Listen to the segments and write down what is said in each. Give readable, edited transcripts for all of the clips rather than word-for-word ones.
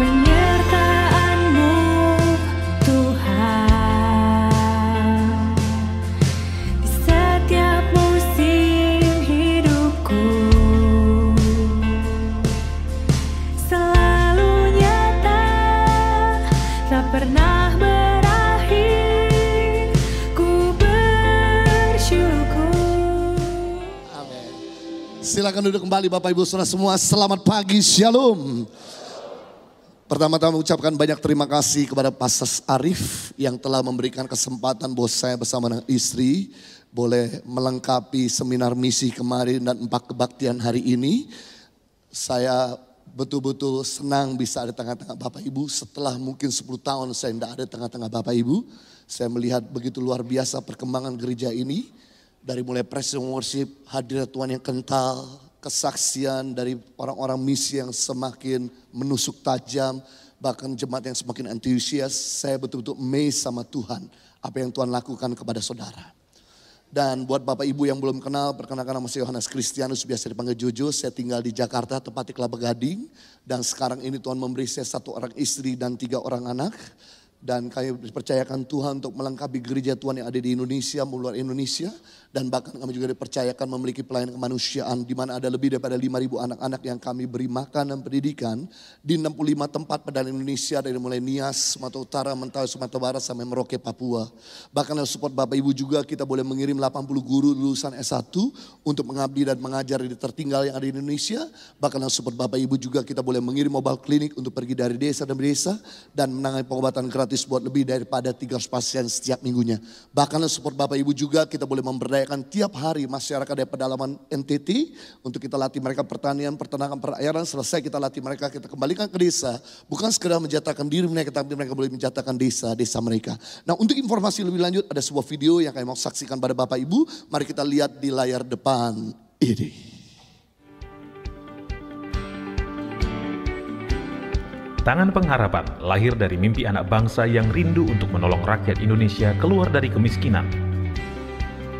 penyertaan-Mu Tuhan di setiap musim hidupku, selalu nyata, tak pernah berakhir, ku bersyukur. Amin. Silakan duduk kembali Bapak Ibu Saudara semua. Selamat pagi, Shalom. Pertama-tama ucapkan banyak terima kasih kepada Pastor Arif yang telah memberikan kesempatan bos saya bersama dengan istri boleh melengkapi seminar misi kemarin dan 4 kebaktian hari ini. Saya betul-betul senang bisa ada tengah-tengah Bapak Ibu. Setelah mungkin 10 tahun saya tidak ada tengah-tengah Bapak Ibu. Saya melihat begitu luar biasa perkembangan gereja ini. Dari mulai praise and worship, hadirat Tuhan yang kental, kesaksian dari orang-orang misi yang semakin menusuk tajam, bahkan jemaat yang semakin antusias. Saya betul-betul amazed sama Tuhan, apa yang Tuhan lakukan kepada saudara. Dan buat Bapak Ibu yang belum kenal, perkenalkan nama saya Yohanes Kristianus, biasa dipanggil Jojo. Saya tinggal di Jakarta, tepatnya Kelapa Gading. Dan sekarang ini Tuhan memberi saya 1 orang istri dan 3 orang anak. Dan kami dipercayakan Tuhan untuk melengkapi gereja Tuhan yang ada di Indonesia, luar Indonesia. Dan bahkan kami juga dipercayakan memiliki pelayanan kemanusiaan di mana ada lebih daripada 5.000 anak-anak yang kami beri makan dan pendidikan di 65 tempat pada Indonesia, dari mulai Nias, Sumatera Utara, Mentawai, Sumatera Barat sampai Merauke, Papua. Bahkan dengan support Bapak Ibu juga kita boleh mengirim 80 guru lulusan S1 untuk mengabdi dan mengajar di tertinggal yang ada di Indonesia. Bahkan dengan support Bapak Ibu juga kita boleh mengirim mobile klinik untuk pergi dari desa dan desa dan menangani pengobatan gratis buat lebih daripada 300 pasien setiap minggunya. Bahkan dengan support Bapak Ibu juga kita boleh memberdayakan tiap hari masyarakat dari pedalaman NTT untuk kita latih mereka pertanian, peternakan, perairan. Selesai kita latih mereka, kita kembalikan ke desa. Bukan sekedar menjatakan diri mereka, tapi mereka boleh menjatakan desa-desa mereka. Nah, untuk informasi lebih lanjut ada sebuah video yang kami mau saksikan pada Bapak Ibu. Mari kita lihat di layar depan ini. Tangan Pengharapan lahir dari mimpi anak bangsa yang rindu untuk menolong rakyat Indonesia keluar dari kemiskinan.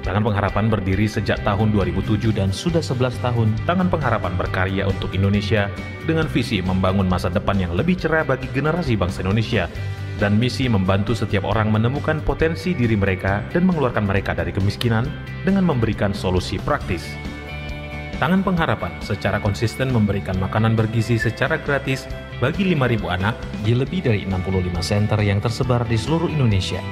Tangan Pengharapan berdiri sejak tahun 2007 dan sudah 11 tahun Tangan Pengharapan berkarya untuk Indonesia dengan visi membangun masa depan yang lebih cerah bagi generasi bangsa Indonesia dan misi membantu setiap orang menemukan potensi diri mereka dan mengeluarkan mereka dari kemiskinan dengan memberikan solusi praktis. Tangan Pengharapan secara konsisten memberikan makanan bergizi secara gratis bagi 5.000 anak di lebih dari 65 center yang tersebar di seluruh Indonesia.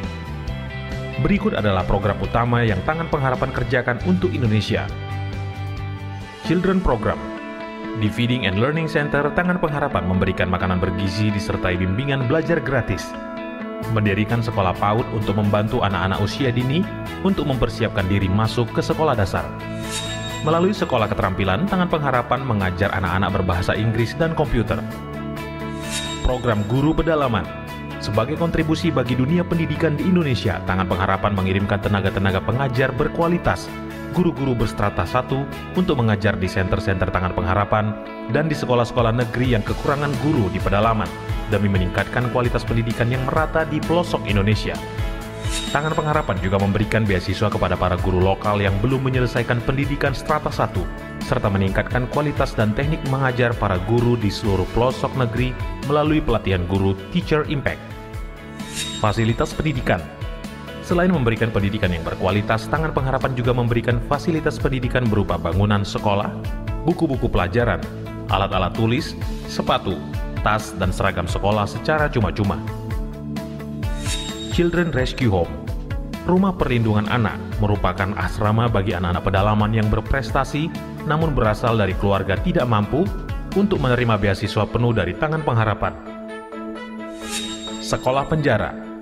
Berikut adalah program utama yang Tangan Pengharapan kerjakan untuk Indonesia. Children Program. Di Feeding and Learning Center, Tangan Pengharapan memberikan makanan bergizi disertai bimbingan belajar gratis. Mendirikan sekolah PAUD untuk membantu anak-anak usia dini untuk mempersiapkan diri masuk ke sekolah dasar. Melalui sekolah keterampilan, Tangan Pengharapan mengajar anak-anak berbahasa Inggris dan komputer. Program Guru Pedalaman. Sebagai kontribusi bagi dunia pendidikan di Indonesia, Tangan Pengharapan mengirimkan tenaga-tenaga pengajar berkualitas, guru-guru berstrata 1 untuk mengajar di senter-senter Tangan Pengharapan dan di sekolah-sekolah negeri yang kekurangan guru di pedalaman demi meningkatkan kualitas pendidikan yang merata di pelosok Indonesia. Tangan Pengharapan juga memberikan beasiswa kepada para guru lokal yang belum menyelesaikan pendidikan strata 1, serta meningkatkan kualitas dan teknik mengajar para guru di seluruh pelosok negeri melalui pelatihan guru Teacher Impact. Fasilitas pendidikan. Selain memberikan pendidikan yang berkualitas, Tangan Pengharapan juga memberikan fasilitas pendidikan berupa bangunan sekolah, buku-buku pelajaran, alat-alat tulis, sepatu, tas, dan seragam sekolah secara cuma-cuma. Children Rescue Home. Rumah perlindungan anak merupakan asrama bagi anak-anak pedalaman yang berprestasi namun berasal dari keluarga tidak mampu untuk menerima beasiswa penuh dari Tangan Pengharapan. Sekolah Penjara.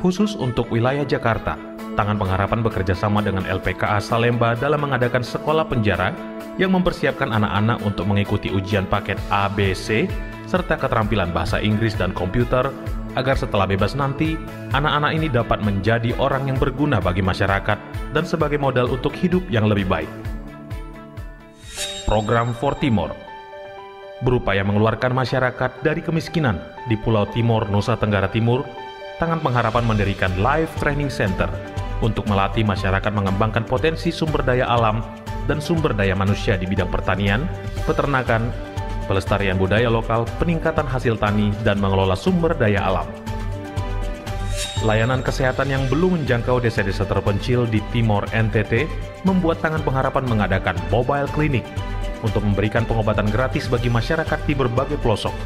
Khusus untuk wilayah Jakarta, Tangan Pengharapan bekerja sama dengan LPKA Salemba dalam mengadakan sekolah penjara yang mempersiapkan anak-anak untuk mengikuti ujian paket ABC serta keterampilan bahasa Inggris dan komputer agar setelah bebas nanti, anak-anak ini dapat menjadi orang yang berguna bagi masyarakat dan sebagai modal untuk hidup yang lebih baik. Program For Timor berupaya mengeluarkan masyarakat dari kemiskinan di Pulau Timor, Nusa Tenggara Timur. Tangan Pengharapan mendirikan Life Training Center untuk melatih masyarakat mengembangkan potensi sumber daya alam dan sumber daya manusia di bidang pertanian, peternakan, pelestarian budaya lokal, peningkatan hasil tani, dan mengelola sumber daya alam. Layanan kesehatan yang belum menjangkau desa-desa terpencil di Timor NTT membuat Tangan Pengharapan mengadakan mobile clinic untuk memberikan pengobatan gratis bagi masyarakat di berbagai pelosok.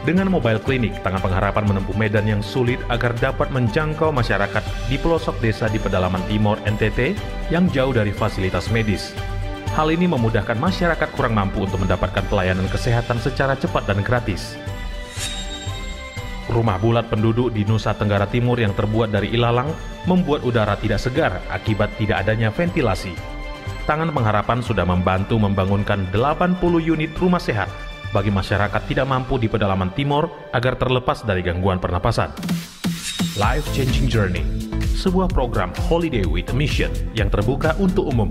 Dengan mobile clinic, Tangan Pengharapan menempuh medan yang sulit agar dapat menjangkau masyarakat di pelosok desa di pedalaman Timor NTT yang jauh dari fasilitas medis. Hal ini memudahkan masyarakat kurang mampu untuk mendapatkan pelayanan kesehatan secara cepat dan gratis. Rumah bulat penduduk di Nusa Tenggara Timur yang terbuat dari ilalang membuat udara tidak segar akibat tidak adanya ventilasi. Tangan Pengharapan sudah membantu membangunkan 80 unit rumah sehat bagi masyarakat tidak mampu di pedalaman Timor agar terlepas dari gangguan pernapasan. Life Changing Journey, sebuah program Holiday with a Mission yang terbuka untuk umum.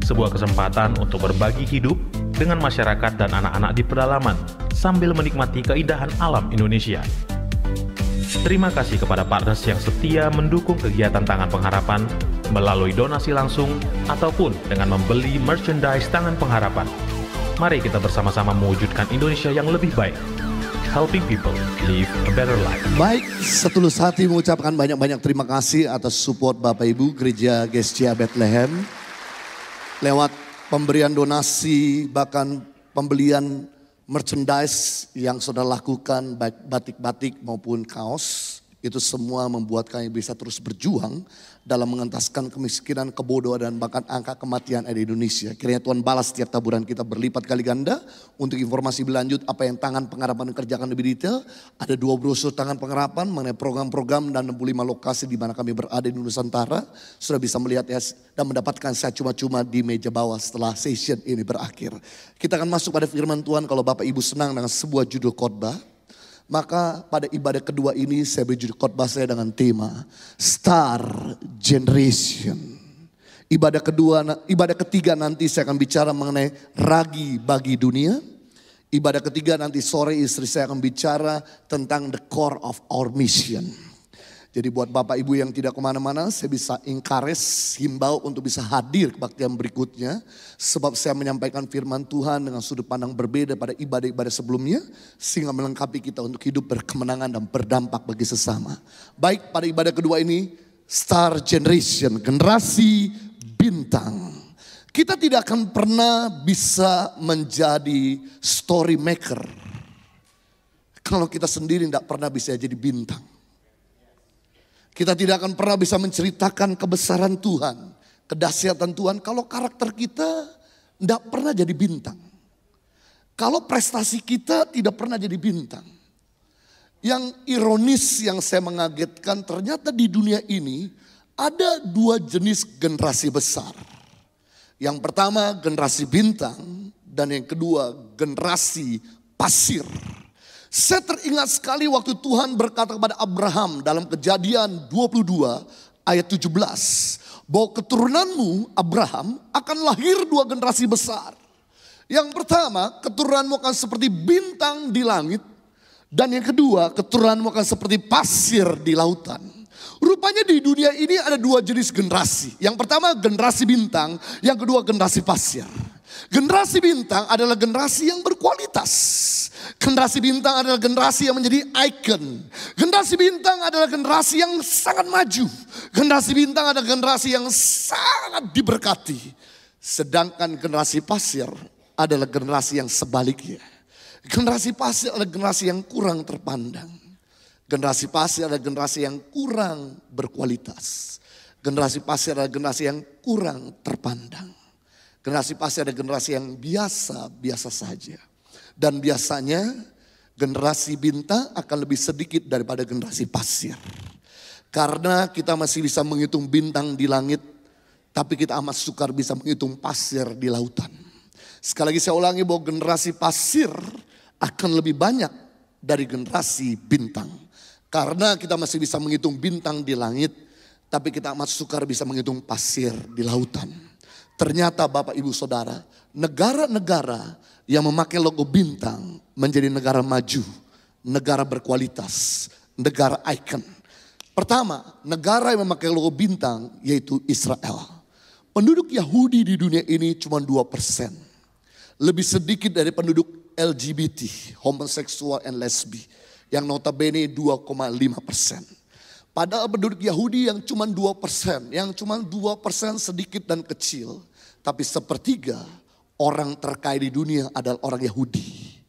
Sebuah kesempatan untuk berbagi hidup dengan masyarakat dan anak-anak di pedalaman sambil menikmati keindahan alam Indonesia. Terima kasih kepada partners yang setia mendukung kegiatan Tangan Pengharapan melalui donasi langsung ataupun dengan membeli merchandise Tangan Pengharapan. Mari kita bersama-sama mewujudkan Indonesia yang lebih baik. Helping people live a better life. Baik, setulus hati mengucapkan banyak-banyak terima kasih atas support Bapak Ibu Gereja Gestia Bethlehem. Lewat pemberian donasi, bahkan pembelian merchandise yang saudara lakukan, baik batik-batik maupun kaos, itu semua membuat kami bisa terus berjuang dalam mengentaskan kemiskinan, kebodohan, dan bahkan angka kematian di Indonesia. Kiranya Tuhan balas setiap taburan kita berlipat kali ganda. Untuk informasi berlanjut apa yang Tangan Pengharapan kerjakan lebih detail, ada 2 brosur Tangan Pengharapan mengenai program-program dan 65 lokasi di mana kami berada di Nusantara. Sudah bisa melihat ya, dan mendapatkan saya cuma-cuma di meja bawah setelah session ini berakhir. Kita akan masuk pada firman Tuhan. Kalau Bapak Ibu senang dengan sebuah judul khotbah, maka pada ibadah kedua ini saya beri judul khotbah saya dengan tema Star Generation. Ibadah ketiga nanti saya akan bicara mengenai ragi bagi dunia. Ibadah ketiga nanti sore istri saya akan bicara tentang the core of our mission. Jadi buat Bapak Ibu yang tidak kemana-mana, saya bisa encourage, himbau untuk bisa hadir kebaktian berikutnya. Sebab saya menyampaikan firman Tuhan dengan sudut pandang berbeda pada ibadah-ibadah sebelumnya. Sehingga melengkapi kita untuk hidup berkemenangan dan berdampak bagi sesama. Baik, pada ibadah kedua ini, Star Generation, generasi bintang. Kita tidak akan pernah bisa menjadi story maker kalau kita sendiri tidak pernah bisa jadi bintang. Kita tidak akan pernah bisa menceritakan kebesaran Tuhan, kedahsyatan Tuhan kalau karakter kita tidak pernah jadi bintang. Kalau prestasi kita tidak pernah jadi bintang. Yang ironis yang saya mengagetkan, ternyata di dunia ini ada 2 jenis generasi besar. Yang pertama generasi bintang dan yang kedua generasi pasir. Saya teringat sekali waktu Tuhan berkata kepada Abraham dalam Kejadian 22 ayat 17. Bahwa keturunanmu Abraham akan lahir 2 generasi besar. Yang pertama keturunanmu akan seperti bintang di langit. Dan yang kedua keturunanmu akan seperti pasir di lautan. Rupanya di dunia ini ada 2 jenis generasi. Yang pertama generasi bintang, yang kedua generasi pasir. Generasi bintang adalah generasi yang berkualitas. Generasi bintang adalah generasi yang menjadi ikon. Generasi bintang adalah generasi yang sangat maju. Generasi bintang adalah generasi yang sangat diberkati. Sedangkan generasi pasir adalah generasi yang sebaliknya. Generasi pasir adalah generasi yang kurang terpandang. Generasi pasir adalah generasi yang kurang berkualitas. Generasi pasir adalah generasi yang kurang terpandang. Generasi pasir adalah generasi yang biasa-biasa saja. Dan biasanya generasi bintang akan lebih sedikit daripada generasi pasir. Karena kita masih bisa menghitung bintang di langit, tapi kita amat sukar bisa menghitung pasir di lautan. Sekali lagi saya ulangi bahwa generasi pasir akan lebih banyak dari generasi bintang. Karena kita masih bisa menghitung bintang di langit, tapi kita amat sukar bisa menghitung pasir di lautan. Ternyata Bapak Ibu Saudara, negara-negara yang memakai logo bintang menjadi negara maju, negara berkualitas, negara ikon. Pertama, negara yang memakai logo bintang yaitu Israel. Penduduk Yahudi di dunia ini cuma 2%. Lebih sedikit dari penduduk LGBT, homoseksual and lesbi, yang notabene 2,5%. Padahal penduduk Yahudi yang cuma 2%, yang cuma 2% sedikit dan kecil. Tapi sepertiga orang terkaya di dunia adalah orang Yahudi.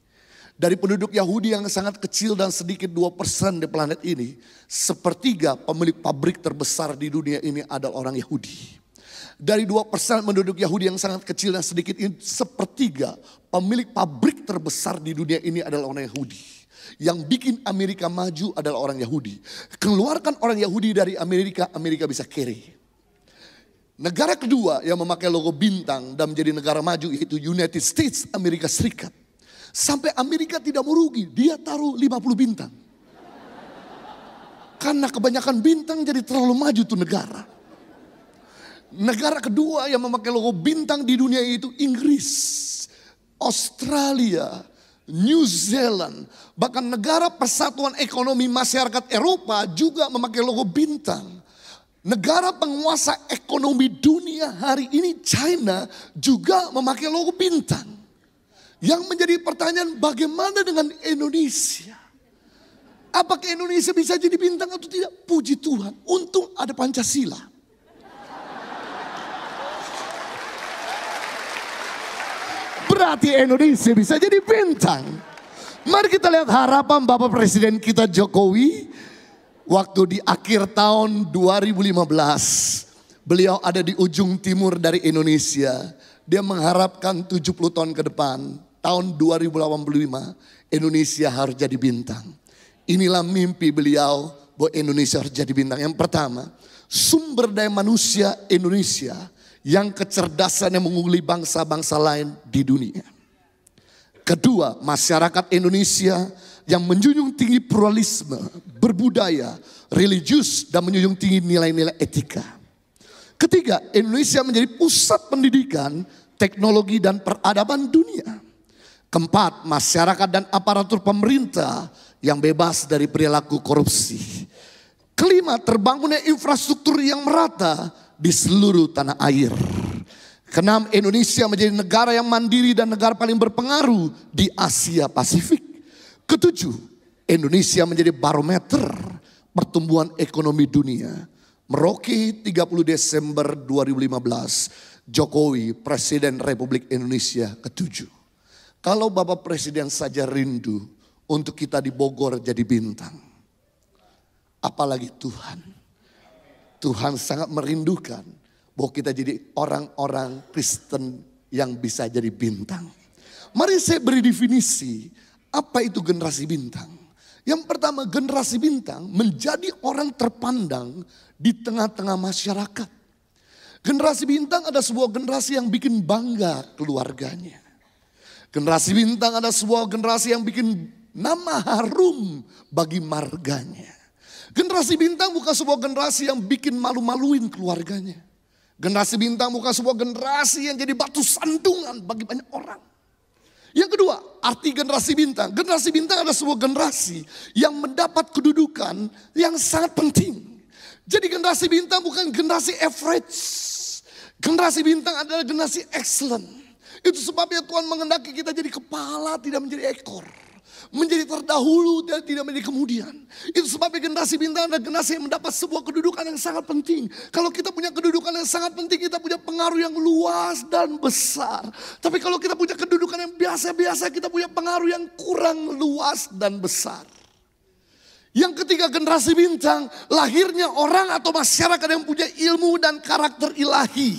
Dari penduduk Yahudi yang sangat kecil dan sedikit 2% di planet ini, sepertiga pemilik pabrik terbesar di dunia ini adalah orang Yahudi. Dari 2% penduduk Yahudi yang sangat kecil dan sedikit ini, sepertiga pemilik pabrik terbesar di dunia ini adalah orang Yahudi. Yang bikin Amerika maju adalah orang Yahudi. Keluarkan orang Yahudi dari Amerika, Amerika bisa kere. Negara kedua yang memakai logo bintang dan menjadi negara maju yaitu United States Amerika Serikat. Sampai Amerika tidak mau rugi, dia taruh 50 bintang. Karena kebanyakan bintang jadi terlalu maju tuh negara. Negara kedua yang memakai logo bintang di dunia itu Inggris, Australia, New Zealand. Bahkan negara persatuan ekonomi masyarakat Eropa juga memakai logo bintang. Negara penguasa ekonomi dunia hari ini China juga memakai logo bintang. Yang menjadi pertanyaan, bagaimana dengan Indonesia? Apakah Indonesia bisa jadi bintang atau tidak? Puji Tuhan, untung ada Pancasila. Berarti Indonesia bisa jadi bintang. Mari kita lihat harapan Bapak Presiden kita Jokowi. Waktu di akhir tahun 2015. Beliau ada di ujung timur dari Indonesia. Dia mengharapkan 70 tahun ke depan. Tahun 2085 Indonesia harus jadi bintang. Inilah mimpi beliau bahwa Indonesia harus jadi bintang. Yang pertama, sumber daya manusia Indonesia yang kecerdasannya mengungguli bangsa-bangsa lain di dunia. Kedua, masyarakat Indonesia yang menjunjung tinggi pluralisme, berbudaya, religius, dan menjunjung tinggi nilai-nilai etika. Ketiga, Indonesia menjadi pusat pendidikan, teknologi, dan peradaban dunia. Keempat, masyarakat dan aparatur pemerintah yang bebas dari perilaku korupsi. Kelima, terbangunnya infrastruktur yang merata di seluruh tanah air. Keenam, Indonesia menjadi negara yang mandiri dan negara paling berpengaruh di Asia Pasifik. Ketujuh, Indonesia menjadi barometer pertumbuhan ekonomi dunia. Merauke 30 Desember 2015, Jokowi Presiden Republik Indonesia ke-7. Kalau Bapak Presiden saja rindu untuk kita di Bogor jadi bintang, apalagi Tuhan. Tuhan sangat merindukan bahwa kita jadi orang-orang Kristen yang bisa jadi bintang. Mari saya beri definisi apa itu generasi bintang. Yang pertama, generasi bintang menjadi orang terpandang di tengah-tengah masyarakat. Generasi bintang ada sebuah generasi yang bikin bangga keluarganya. Generasi bintang ada sebuah generasi yang bikin nama harum bagi marganya. Generasi bintang bukan sebuah generasi yang bikin malu-maluin keluarganya. Generasi bintang bukan sebuah generasi yang jadi batu sandungan bagi banyak orang. Yang kedua, arti generasi bintang. Generasi bintang adalah sebuah generasi yang mendapat kedudukan yang sangat penting. Jadi generasi bintang bukan generasi average. Generasi bintang adalah generasi excellent. Itu sebabnya Tuhan mengendaki kita jadi kepala, tidak menjadi ekor. Menjadi terdahulu dan tidak menjadi kemudian. Itu sebabnya generasi bintang adalah generasi yang mendapat sebuah kedudukan yang sangat penting. Kalau kita punya kedudukan yang sangat penting, kita punya pengaruh yang luas dan besar. Tapi kalau kita punya kedudukan yang biasa-biasa, kita punya pengaruh yang kurang luas dan besar. Yang ketiga, generasi bintang, lahirnya orang atau masyarakat yang punya ilmu dan karakter ilahi.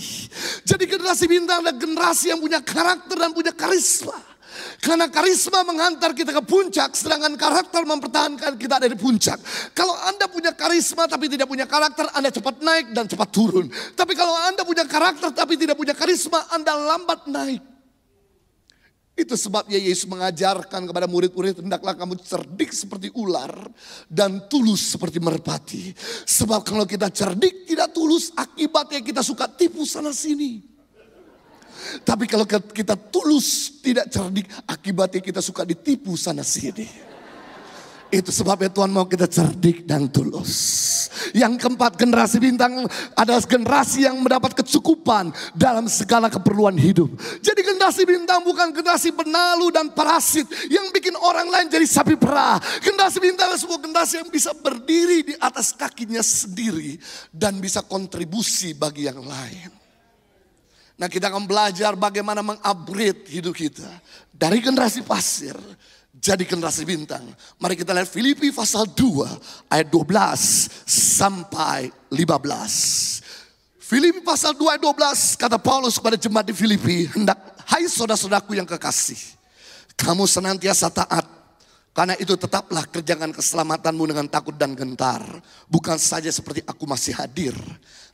Jadi generasi bintang adalah generasi yang punya karakter dan punya karisma. Karena karisma menghantar kita ke puncak, sedangkan karakter mempertahankan kita dari puncak. Kalau Anda punya karisma tapi tidak punya karakter, Anda cepat naik dan cepat turun. Tapi kalau Anda punya karakter tapi tidak punya karisma, Anda lambat naik. Itu sebabnya Yesus mengajarkan kepada murid-murid, hendaklah kamu cerdik seperti ular dan tulus seperti merpati. Sebab kalau kita cerdik tidak tulus, akibatnya kita suka tipu sana sini. Tapi kalau kita tulus tidak cerdik, akibatnya kita suka ditipu sana sini. Itu sebabnya Tuhan mau kita cerdik dan tulus. Yang keempat, generasi bintang adalah generasi yang mendapat kecukupan dalam segala keperluan hidup. Jadi generasi bintang bukan generasi penalu dan parasit yang bikin orang lain jadi sapi perah. Generasi bintang adalah sebuah generasi yang bisa berdiri di atas kakinya sendiri dan bisa kontribusi bagi yang lain. Nah, kita akan belajar bagaimana mengupgrade hidup kita dari generasi pasir jadi generasi bintang. Mari kita lihat Filipi pasal 2 ayat 12 sampai 15. Filipi pasal 2 ayat 12 kata Paulus kepada jemaat di Filipi, hai saudara-saudaraku yang kekasih, kamu senantiasa taat. Karena itu tetaplah kerjakan keselamatanmu dengan takut dan gentar. Bukan saja seperti aku masih hadir,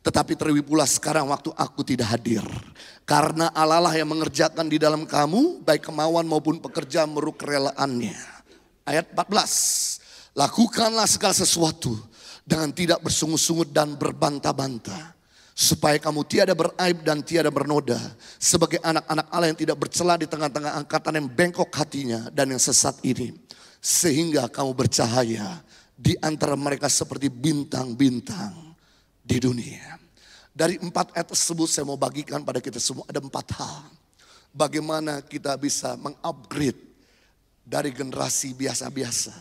tetapi terlebih pula sekarang waktu aku tidak hadir. Karena Allah lah yang mengerjakan di dalam kamu baik kemauan maupun pekerjaan menurut kerelaannya. Ayat 14. Lakukanlah segala sesuatu dengan tidak bersungut-sungut dan berbantah-bantah, supaya kamu tiada beraib dan tiada bernoda, sebagai anak-anak Allah yang tidak bercela di tengah-tengah angkatan yang bengkok hatinya dan yang sesat ini. Sehingga kamu bercahaya di antara mereka seperti bintang-bintang di dunia. Dari 4 ayat tersebut saya mau bagikan pada kita semua ada 4 hal. Bagaimana kita bisa mengupgrade dari generasi biasa-biasa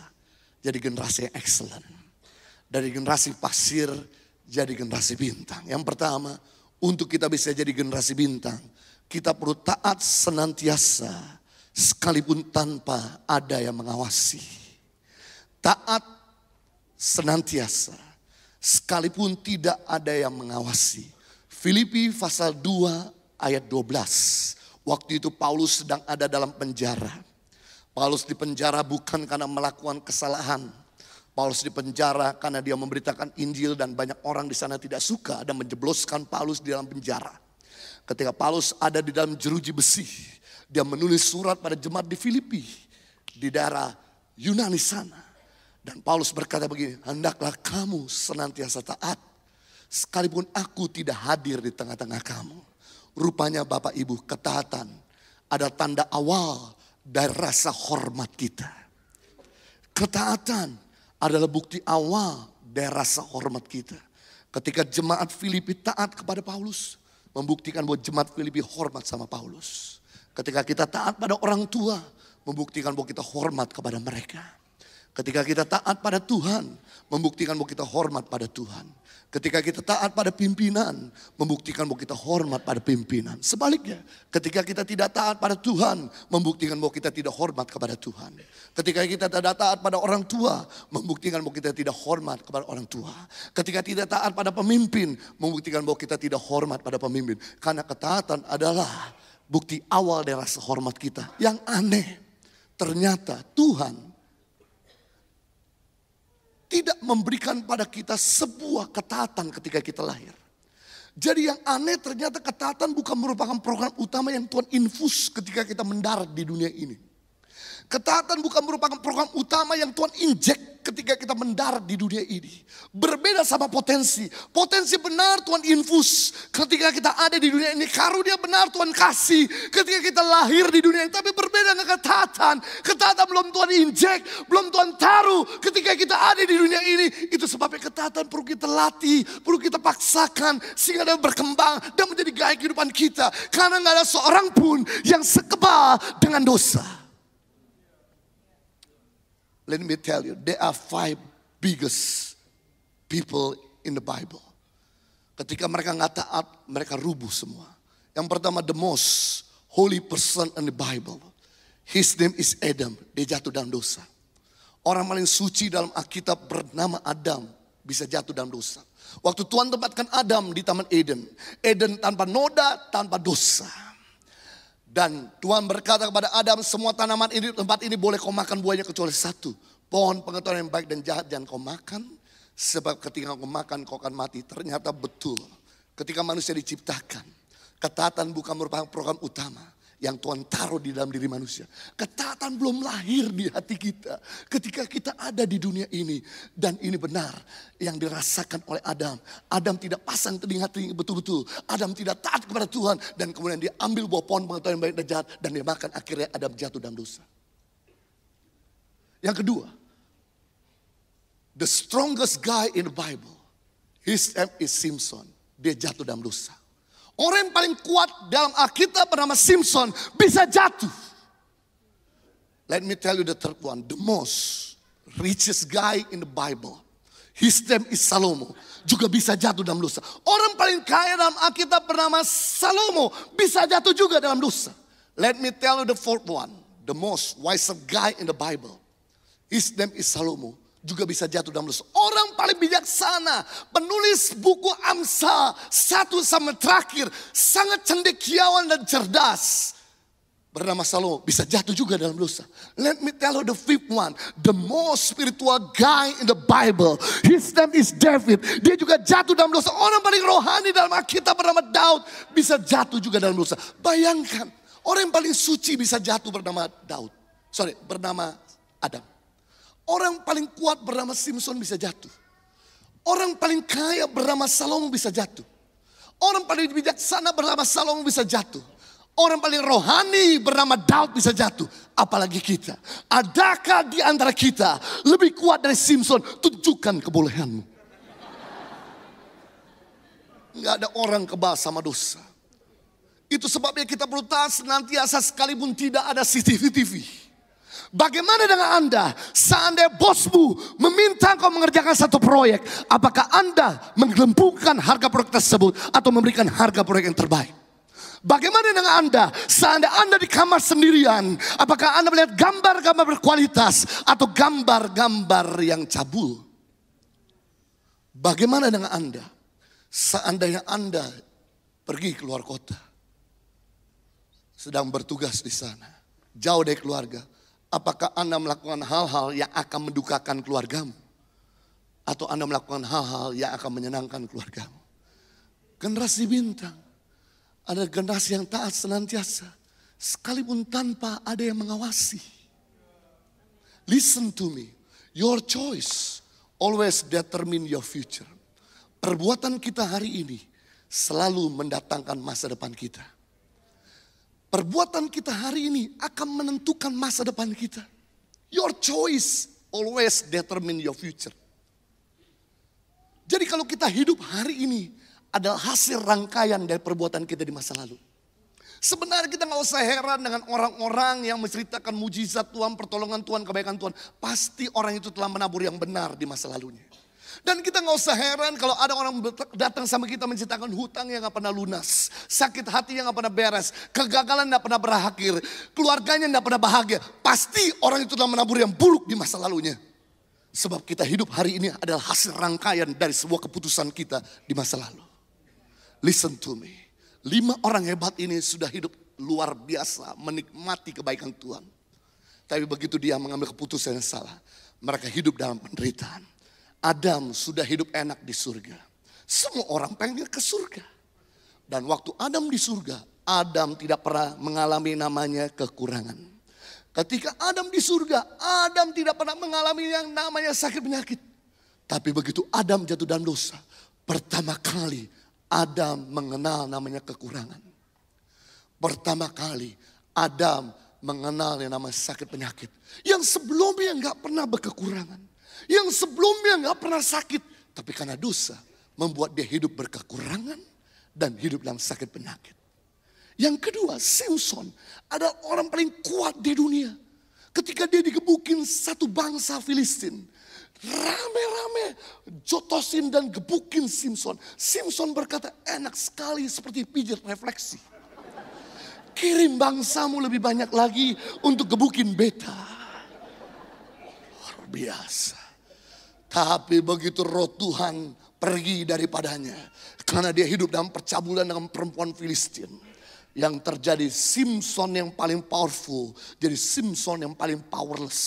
jadi generasi yang excellent. Dari generasi pasir jadi generasi bintang. Yang pertama, untuk kita bisa jadi generasi bintang, kita perlu taat senantiasa sekalipun tanpa ada yang mengawasi. Taat senantiasa sekalipun tidak ada yang mengawasi. Filipi pasal 2 ayat 12. Waktu itu Paulus sedang ada dalam penjara. Paulus di penjara bukan karena melakukan kesalahan. Paulus di penjara karena dia memberitakan Injil dan banyak orang di sana tidak suka dan menjebloskan Paulus di dalam penjara. Ketika Paulus ada di dalam jeruji besi, dia menulis surat pada jemaat di Filipi, di daerah Yunani sana. Dan Paulus berkata begini, hendaklah kamu senantiasa taat, sekalipun aku tidak hadir di tengah-tengah kamu. Rupanya Bapak Ibu, ketaatan adalah tanda awal dari rasa hormat kita. Ketaatan adalah bukti awal dari rasa hormat kita. Ketika jemaat Filipi taat kepada Paulus, membuktikan bahwa jemaat Filipi hormat sama Paulus. Ketika kita taat pada orang tua, membuktikan bahwa kita hormat kepada mereka. Ketika kita taat pada Tuhan, membuktikan bahwa kita hormat pada Tuhan. Ketika kita taat pada pimpinan, membuktikan bahwa kita hormat pada pimpinan. Sebaliknya, ketika kita tidak taat pada Tuhan, membuktikan bahwa kita tidak hormat kepada Tuhan. Ketika kita tidak taat pada orang tua, membuktikan bahwa kita tidak hormat kepada orang tua. Ketika tidak taat pada pemimpin, membuktikan bahwa kita tidak hormat pada pemimpin. Karena ketaatan adalah bukti awal dari rasa hormat kita. Yang aneh, ternyata Tuhan tidak memberikan pada kita sebuah ketaatan ketika kita lahir. Jadi yang aneh ternyata ketaatan bukan merupakan program utama yang Tuhan infus ketika kita mendarat di dunia ini. Ketaatan bukan merupakan program utama yang Tuhan injek ketika kita mendarat di dunia ini. Berbeda sama potensi. Potensi benar Tuhan infus ketika kita ada di dunia ini. Karunia benar Tuhan kasih ketika kita lahir di dunia ini. Tapi berbeda dengan ketaatan. Ketaatan belum Tuhan injek, belum Tuhan taruh ketika kita ada di dunia ini. Itu sebabnya ketaatan perlu kita latih, perlu kita paksakan sehingga dia berkembang dan menjadi gaya kehidupan kita. Karena gak ada seorang pun yang sekebal dengan dosa. Let me tell you, there are 5 biggest people in the Bible. Ketika mereka nggak taat, mereka rubuh semua. Yang pertama, the most holy person in the Bible. His name is Adam. Dia jatuh dalam dosa. Orang paling suci dalam Alkitab bernama Adam bisa jatuh dalam dosa. Waktu Tuhan tempatkan Adam di Taman Eden. Eden tanpa noda, tanpa dosa. Dan Tuhan berkata kepada Adam, semua tanaman ini, tempat ini boleh kau makan buahnya kecuali satu. Pohon pengetahuan yang baik dan jahat jangan kau makan. Sebab ketika kau makan kau akan mati. Ternyata betul. Ketika manusia diciptakan, ketaatan bukan merupakan program utama yang Tuhan taruh di dalam diri manusia. Ketaatan belum lahir di hati kita ketika kita ada di dunia ini. Dan ini benar yang dirasakan oleh Adam. Adam tidak pasang telinga-telinga betul-betul. Adam tidak taat kepada Tuhan. Dan kemudian dia ambil buah pohon pengetahuan yang baik dan jahat. Dan dia makan, akhirnya Adam jatuh dalam dosa. Yang kedua, The strongest guy in the Bible, his name is Simpson. Dia jatuh dalam dosa. Orang yang paling kuat dalam Alkitab bernama Simpson bisa jatuh. Let me tell you the third one. The most richest guy in the Bible, his name is Salomo. Juga bisa jatuh dalam dosa. Orang paling kaya dalam Alkitab bernama Salomo bisa jatuh juga dalam dosa. Let me tell you the fourth one. The most wisest guy in the Bible, his name is Salomo. Juga bisa jatuh dalam dosa. Orang paling bijaksana, penulis buku Amsal 1 sampai terakhir, sangat cendekiawan dan cerdas, bernama Salomo, bisa jatuh juga dalam dosa. Let me tell you the fifth one, the most spiritual guy in the Bible, his name is David. Dia juga jatuh dalam dosa. Orang paling rohani dalam Alkitab bernama Daud, bisa jatuh juga dalam dosa. Bayangkan, orang yang paling suci bisa jatuh bernama bernama Adam. Orang paling kuat bernama Simpson bisa jatuh. Orang paling kaya bernama Salomo bisa jatuh. Orang paling bijaksana bernama Salomo bisa jatuh. Orang paling rohani bernama Daud bisa jatuh. Apalagi kita. Adakah di antara kita lebih kuat dari Simpson? Tunjukkan kebolehanmu. Enggak ada orang kebal sama dosa. Itu sebabnya kita perlu tahu senantiasa sekalipun tidak ada CCTV. Bagaimana dengan Anda? Seandainya bosmu meminta kau mengerjakan satu proyek, apakah Anda menggembungkan harga proyek tersebut atau memberikan harga proyek yang terbaik? Bagaimana dengan Anda? Seandainya Anda di kamar sendirian, apakah Anda melihat gambar-gambar berkualitas atau gambar-gambar yang cabul? Bagaimana dengan Anda? Seandainya Anda pergi keluar kota, sedang bertugas di sana, jauh dari keluarga, apakah Anda melakukan hal-hal yang akan mendukakan keluargamu? Atau Anda melakukan hal-hal yang akan menyenangkan keluargamu? Generasi bintang ada generasi yang taat senantiasa, sekalipun tanpa ada yang mengawasi. Listen to me, your choice always determine your future. Perbuatan kita hari ini selalu mendatangkan masa depan kita. Perbuatan kita hari ini akan menentukan masa depan kita. Your choice always determine your future. Jadi kalau kita hidup hari ini adalah hasil rangkaian dari perbuatan kita di masa lalu. Sebenarnya kita gak usah heran dengan orang-orang yang menceritakan mujizat Tuhan, pertolongan Tuhan, kebaikan Tuhan. Pasti orang itu telah menabur yang benar di masa lalunya. Dan kita gak usah heran kalau ada orang datang sama kita menceritakan hutang yang gak pernah lunas. Sakit hati yang gak pernah beres. Kegagalan gak pernah berakhir. Keluarganya gak pernah bahagia. Pasti orang itu telah menabur yang buruk di masa lalunya. Sebab kita hidup hari ini adalah hasil rangkaian dari sebuah keputusan kita di masa lalu. Listen to me. 5 orang hebat ini sudah hidup luar biasa menikmati kebaikan Tuhan. Tapi begitu dia mengambil keputusan yang salah, mereka hidup dalam penderitaan. Adam sudah hidup enak di surga. Semua orang pengen ke surga. Dan waktu Adam di surga, Adam tidak pernah mengalami namanya kekurangan. Ketika Adam di surga, Adam tidak pernah mengalami yang namanya sakit penyakit. Tapi begitu Adam jatuh dalam dosa, pertama kali Adam mengenal namanya kekurangan. Pertama kali Adam mengenal yang namanya sakit penyakit. Yang sebelumnya gak pernah berkekurangan. Yang sebelumnya gak pernah sakit. Tapi karena dosa membuat dia hidup berkekurangan dan hidup dalam sakit penyakit. Yang kedua, Simpson adalah orang paling kuat di dunia. Ketika dia digebukin satu bangsa Filistin, rame-rame jotosin dan gebukin Simpson. Simpson berkata, enak sekali seperti pijat refleksi. Kirim bangsamu lebih banyak lagi untuk gebukin beta. Luar biasa. Tapi begitu roh Tuhan pergi daripadanya, karena dia hidup dalam percabulan dengan perempuan Filistin, yang terjadi Simpson yang paling powerful jadi Simpson yang paling powerless.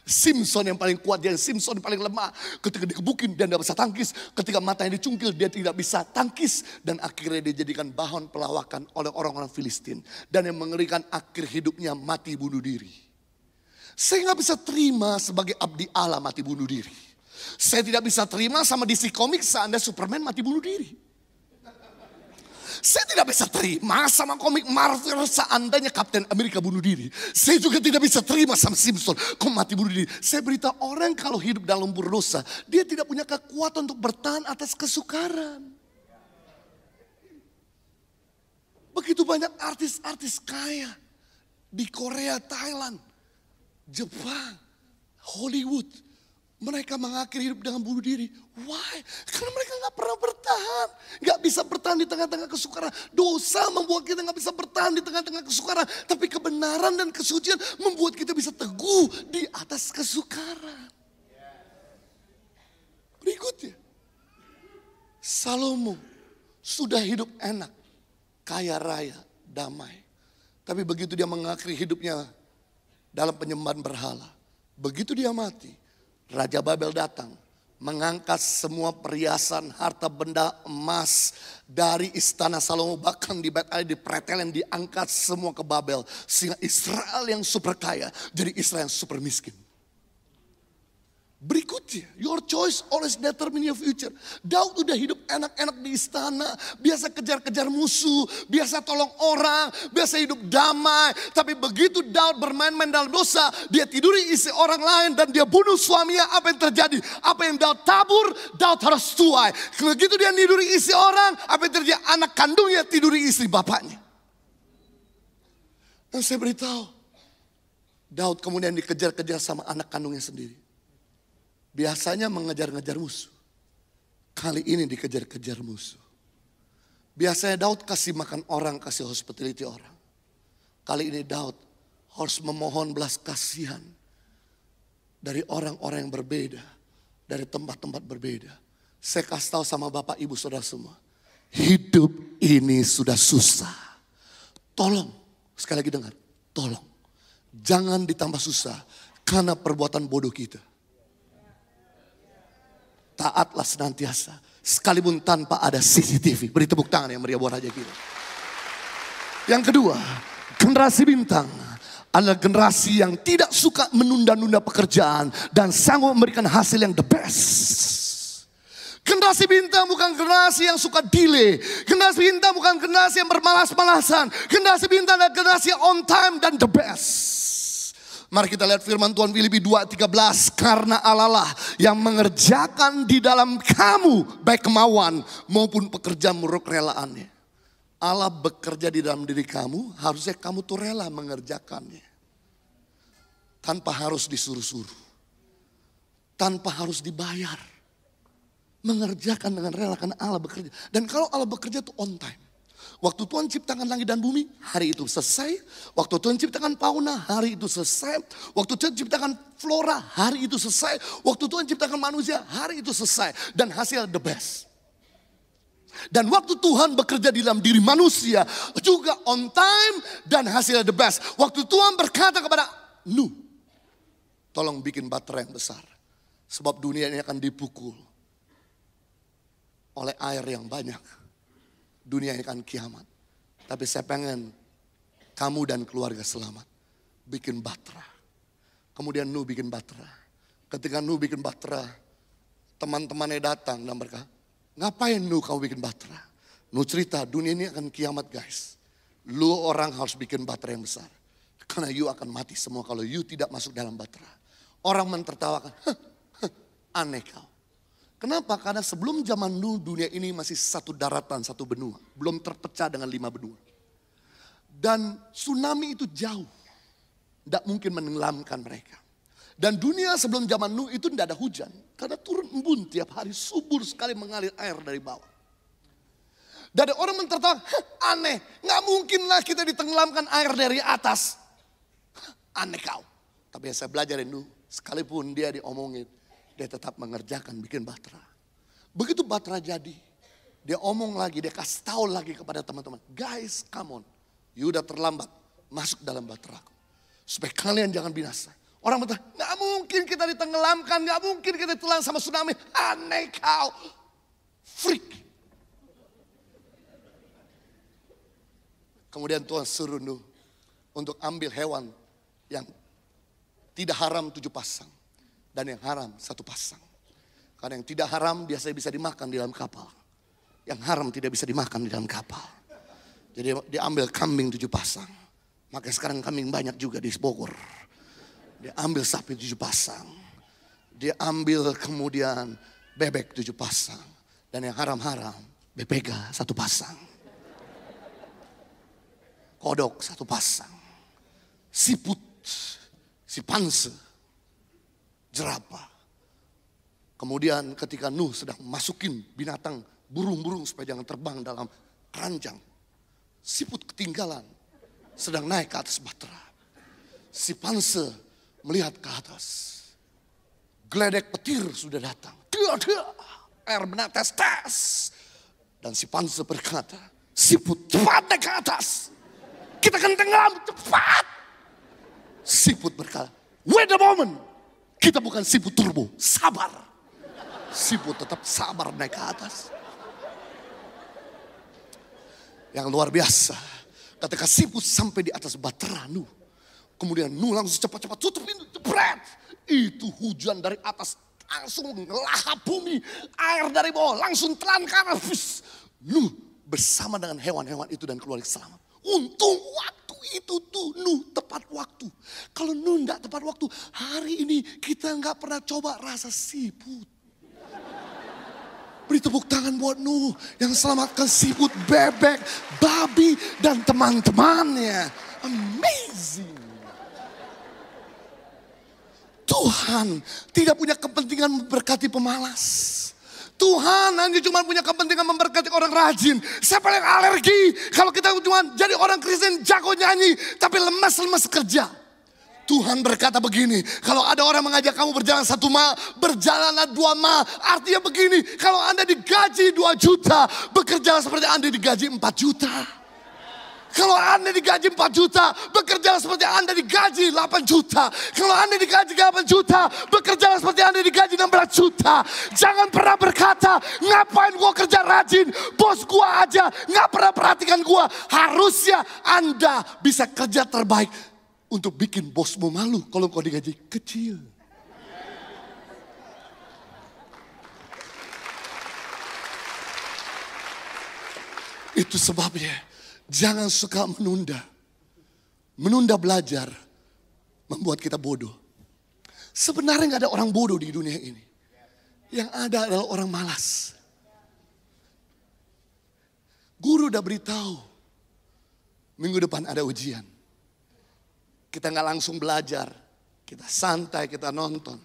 Simpson yang paling kuat jadi Simpson yang paling lemah. Ketika digebukin dia tidak bisa tangkis. Ketika matanya dicungkil dia tidak bisa tangkis. Dan akhirnya dia dijadikan bahan pelawakan oleh orang-orang Filistin. Dan yang mengerikan akhir hidupnya mati bunuh diri. Saya nggak bisa terima sebagai abdi Allah mati bunuh diri. Saya tidak bisa terima sama DC Comics seandainya Superman mati bunuh diri. Saya tidak bisa terima sama komik Marvel seandainya Kapten Amerika bunuh diri. Saya juga tidak bisa terima sama Simpson kok mati bunuh diri. Saya beritahu orang kalau hidup dalam berdosa, dia tidak punya kekuatan untuk bertahan atas kesukaran. Begitu banyak artis-artis kaya di Korea, Thailand, Jepang, Hollywood. Mereka mengakhiri hidup dengan bunuh diri. Why? Karena mereka gak pernah bertahan. Gak bisa bertahan di tengah-tengah kesukaran. Dosa membuat kita gak bisa bertahan di tengah-tengah kesukaran. Tapi kebenaran dan kesucian membuat kita bisa teguh di atas kesukaran. Berikutnya. Salomo sudah hidup enak. Kaya raya, damai. Tapi begitu dia mengakhiri hidupnya dalam penyembahan berhala. Begitu dia mati. Raja Babel datang, mengangkat semua perhiasan, harta benda emas dari istana Salomo. Bahkan di Bet-El dipretelin, diangkat semua ke Babel. Sehingga Israel yang super kaya jadi Israel yang super miskin. Berikutnya, your choice always determine your future. Daud udah hidup enak-enak di istana, biasa kejar-kejar musuh, biasa tolong orang, biasa hidup damai. Tapi begitu Daud bermain-main dalam dosa, dia tiduri istri orang lain dan dia bunuh suaminya. Apa yang terjadi? Apa yang Daud tabur, Daud harus tuai. Begitu dia tiduri istri orang, apa yang terjadi? Anak kandungnya tiduri istri bapaknya. Dan saya beritahu, Daud kemudian dikejar-kejar sama anak kandungnya sendiri. Biasanya mengejar-ngejar musuh. Kali ini dikejar-kejar musuh. Biasanya Daud kasih makan orang, kasih hospitality orang. Kali ini Daud harus memohon belas kasihan dari orang-orang yang berbeda, dari tempat-tempat berbeda. Saya kasih tahu sama Bapak Ibu Saudara semua, hidup ini sudah susah. Tolong, sekali lagi dengar, tolong. Jangan ditambah susah karena perbuatan bodoh kita. Taatlah senantiasa, sekalipun tanpa ada CCTV. Beri tepuk tangan yang meriah buat Raja kita. Yang kedua, generasi bintang adalah generasi yang tidak suka menunda-nunda pekerjaan dan sanggup memberikan hasil yang the best. Generasi bintang bukan generasi yang suka delay. Generasi bintang bukan generasi yang bermalas-malasan. Generasi bintang adalah generasi on time dan the best. Mari kita lihat firman Tuhan Filipi 2:13. Karena Allah lah yang mengerjakan di dalam kamu baik kemauan maupun pekerjaan menurut relaannya. Allah bekerja di dalam diri kamu, harusnya kamu tuh rela mengerjakannya. Tanpa harus disuruh-suruh. Tanpa harus dibayar. Mengerjakan dengan rela karena Allah bekerja. Dan kalau Allah bekerja itu on time. Waktu Tuhan ciptakan langit dan bumi, hari itu selesai. Waktu Tuhan ciptakan fauna, hari itu selesai. Waktu Tuhan ciptakan flora, hari itu selesai. Waktu Tuhan ciptakan manusia, hari itu selesai. Dan hasil the best. Dan waktu Tuhan bekerja di dalam diri manusia, juga on time dan hasil the best. Waktu Tuhan berkata kepada Nuh, tolong bikin bahtera yang besar. Sebab dunia ini akan dipukul oleh air yang banyak. Dunia ini akan kiamat. Tapi saya pengen kamu dan keluarga selamat. Bikin bahtera. Kemudian Nuh bikin bahtera. Ketika Nuh bikin bahtera, teman-temannya datang dan berkata, ngapain Nuh kamu bikin bahtera? Nuh cerita, dunia ini akan kiamat guys. Lu orang harus bikin bahtera yang besar. Karena you akan mati semua kalau you tidak masuk dalam bahtera. Orang mentertawakan, aneh kau. Kenapa? Karena sebelum zaman Nuh dunia ini masih satu daratan, satu benua. Belum terpecah dengan 5 benua. Dan tsunami itu jauh. Tidak mungkin menenggelamkan mereka. Dan dunia sebelum zaman Nuh itu tidak ada hujan. Karena turun embun tiap hari, subur sekali mengalir air dari bawah. Dan ada orang mentertawa, aneh. Gak mungkinlah kita ditenggelamkan air dari atas. Aneh kau. Tapi yang saya belajar dari Nuh, sekalipun dia diomongin, dia tetap mengerjakan bikin bahtera. Begitu bahtera jadi, dia omong lagi, dia kasih tahu lagi kepada teman-teman. Guys, come on. You udah terlambat, masuk dalam bahteraku. Supaya kalian jangan binasa. Orang berkata, gak mungkin kita ditenggelamkan, gak mungkin kita ditelan sama tsunami. Aneh kau, freak. Kemudian Tuhan suruh Nuh untuk ambil hewan yang tidak haram 7 pasang. Dan yang haram 1 pasang. Karena yang tidak haram biasanya bisa dimakan di dalam kapal. Yang haram tidak bisa dimakan di dalam kapal. Jadi dia ambil kambing 7 pasang. Makanya sekarang kambing banyak juga di Bogor. Dia ambil sapi 7 pasang. Dia ambil kemudian bebek 7 pasang. Dan yang haram-haram, bepega 1 pasang. Kodok 1 pasang. Siput, sipanse, jerapah. Kemudian ketika Nuh sedang masukin binatang burung-burung supaya jangan terbang dalam keranjang. Siput ketinggalan, sedang naik ke atas bahtera. Sipanse melihat ke atas. Geledek petir sudah datang. Air menetes-tes. Dan sipanse berkata, siput cepat naik ke atas. Kita akan tenggelam cepat. Siput berkata, wait a moment. Kita bukan siput turbo, sabar. Siput tetap sabar naik ke atas. Yang luar biasa, ketika siput sampai di atas bahtera Nuh. Kemudian Nuh langsung cepat-cepat tutup pintu, jebret. Itu hujan dari atas langsung ngelahap bumi. Air dari bawah langsung telan ke atas. Nuh bersama dengan hewan-hewan itu dan keluarga selamat. Untung waktu itu tuh Nuh tepat waktu. Kalau Nuh enggak tepat waktu, hari ini kita enggak pernah coba rasa siput. Beri tepuk tangan buat Nuh yang selamatkan siput, bebek, babi, dan teman-temannya. Amazing. Tuhan tidak punya kepentingan memberkati pemalas. Tuhan hanya cuma punya kepentingan memberkati orang rajin. Siapa yang alergi kalau kita cuma jadi orang Kristen jago nyanyi tapi lemas-lemas kerja. Tuhan berkata begini, kalau ada orang mengajak kamu berjalan 1 ma, berjalanlah 2 ma. Artinya begini, kalau Anda digaji 2 juta, bekerjalah seperti Anda digaji 4 juta. Kalau Anda digaji 4 juta, bekerjalah seperti Anda digaji 8 juta. Kalau Anda digaji 8 juta, bekerjalah seperti Anda digaji 16 juta. Jangan pernah berkata, ngapain gua kerja rajin, bos gua aja nggak pernah perhatikan gua. Harusnya Anda bisa kerja terbaik untuk bikin bosmu malu kalau kau digaji kecil. Itu sebabnya jangan suka menunda. Menunda belajar membuat kita bodoh. Sebenarnya gak ada orang bodoh di dunia ini. Yang ada adalah orang malas. Guru udah beritahu, minggu depan ada ujian. Kita gak langsung belajar. Kita santai, kita nonton.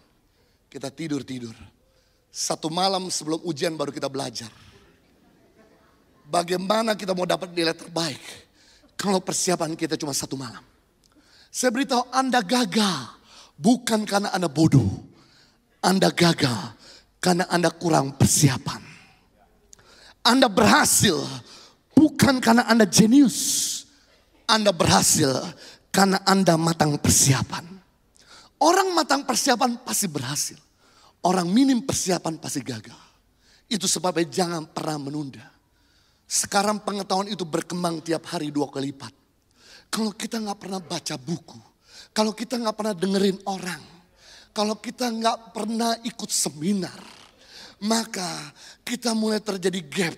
Kita tidur-tidur. 1 malam sebelum ujian baru kita belajar. Bagaimana kita mau dapat nilai terbaik kalau persiapan kita cuma 1 malam. Saya beritahu Anda gagal bukan karena Anda bodoh. Anda gagal karena Anda kurang persiapan. Anda berhasil bukan karena Anda jenius. Anda berhasil karena Anda matang persiapan. Orang matang persiapan pasti berhasil. Orang minim persiapan pasti gagal. Itu sebabnya jangan pernah menunda. Sekarang pengetahuan itu berkembang tiap hari 2 kali lipat. Kalau kita gak pernah baca buku, kalau kita gak pernah dengerin orang, kalau kita gak pernah ikut seminar, maka kita mulai terjadi gap.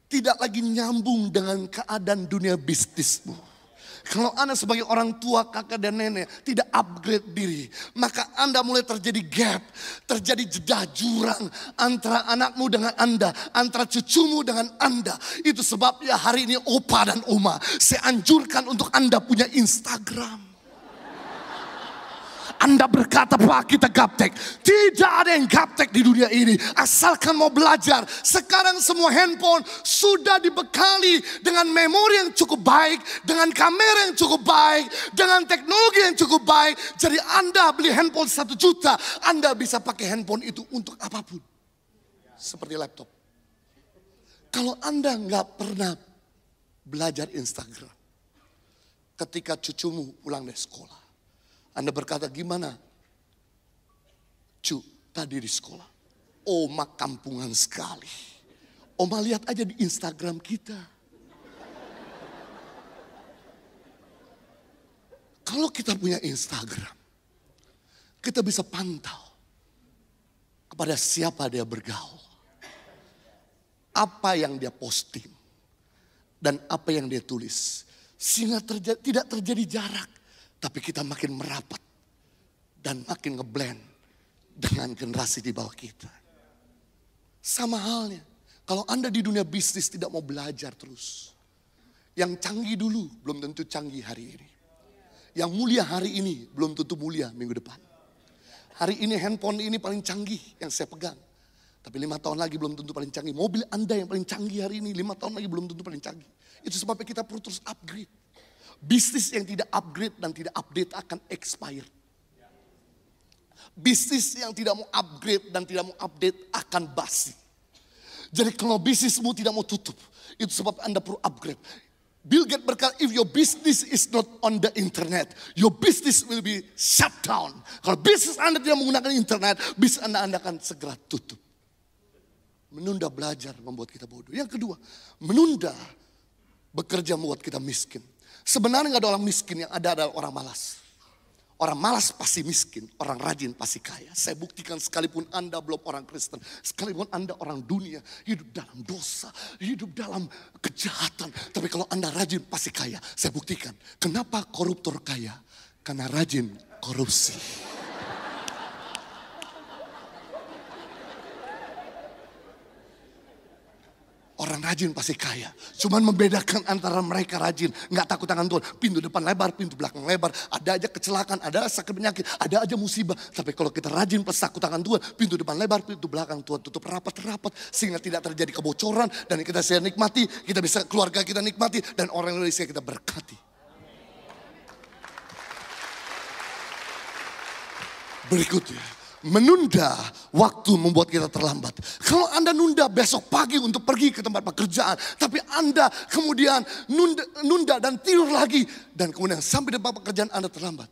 Tidak lagi nyambung dengan keadaan dunia bisnismu. Kalau Anda sebagai orang tua, kakak dan nenek tidak upgrade diri, maka Anda mulai terjadi gap, terjadi jeda jurang antara anakmu dengan Anda, antara cucumu dengan Anda. Itu sebabnya hari ini opa dan oma, saya anjurkan untuk Anda punya Instagram. Anda berkata, Pak kita gaptek. Tidak ada yang gaptek di dunia ini. Asalkan mau belajar. Sekarang semua handphone sudah dibekali dengan memori yang cukup baik. Dengan kamera yang cukup baik. Dengan teknologi yang cukup baik. Jadi Anda beli handphone 1 juta. Anda bisa pakai handphone itu untuk apapun. Seperti laptop. Kalau Anda nggak pernah belajar Instagram. Ketika cucumu pulang dari sekolah. Anda berkata gimana? Cu, tadi di sekolah. Oma kampungan sekali. Oma lihat aja di Instagram kita. Kalau kita punya Instagram, kita bisa pantau kepada siapa dia bergaul. Apa yang dia posting. dan apa yang dia tulis. Sehingga tidak terjadi jarak, tapi kita makin merapat dan makin ngeblend dengan generasi di bawah kita. Sama halnya, kalau Anda di dunia bisnis tidak mau belajar terus. Yang canggih dulu belum tentu canggih hari ini. Yang mulia hari ini belum tentu mulia minggu depan. Hari ini handphone ini paling canggih yang saya pegang. Tapi 5 tahun lagi belum tentu paling canggih. Mobil Anda yang paling canggih hari ini 5 tahun lagi belum tentu paling canggih. Itu sebabnya kita perlu terus upgrade. Bisnis yang tidak upgrade dan tidak update akan expire. Bisnis yang tidak mau upgrade dan tidak mau update akan basi. Jadi kalau bisnismu tidak mau tutup, itu sebab Anda perlu upgrade. Bill Gates berkata, if your business is not on the internet, your business will be shut down. Kalau bisnis Anda tidak menggunakan internet, bisnis Anda akan segera tutup. Menunda belajar membuat kita bodoh. Yang kedua, menunda bekerja membuat kita miskin. Sebenarnya gak ada orang miskin, yang ada adalah orang malas. Orang malas pasti miskin, orang rajin pasti kaya. Saya buktikan sekalipun Anda belum orang Kristen, sekalipun Anda orang dunia, hidup dalam dosa, hidup dalam kejahatan. Tapi kalau Anda rajin pasti kaya. Saya buktikan, kenapa koruptor kaya? Karena rajin korupsi. Orang rajin pasti kaya. Cuman membedakan antara mereka rajin, nggak takut tangan Tuhan. Pintu depan lebar, pintu belakang lebar. Ada aja kecelakaan, ada sakit penyakit, ada aja musibah. Tapi kalau kita rajin pas takut tangan Tuhan, pintu depan lebar, pintu belakang Tuhan tutup rapat-rapat. Sehingga tidak terjadi kebocoran dan kita bisa nikmati. Kita bisa keluarga kita nikmati dan orang Indonesia kita berkati. Berikutnya, menunda waktu membuat kita terlambat. Kalau Anda nunda besok pagi untuk pergi ke tempat pekerjaan, tapi Anda kemudian nunda dan tidur lagi, dan kemudian sampai di tempat pekerjaan Anda terlambat.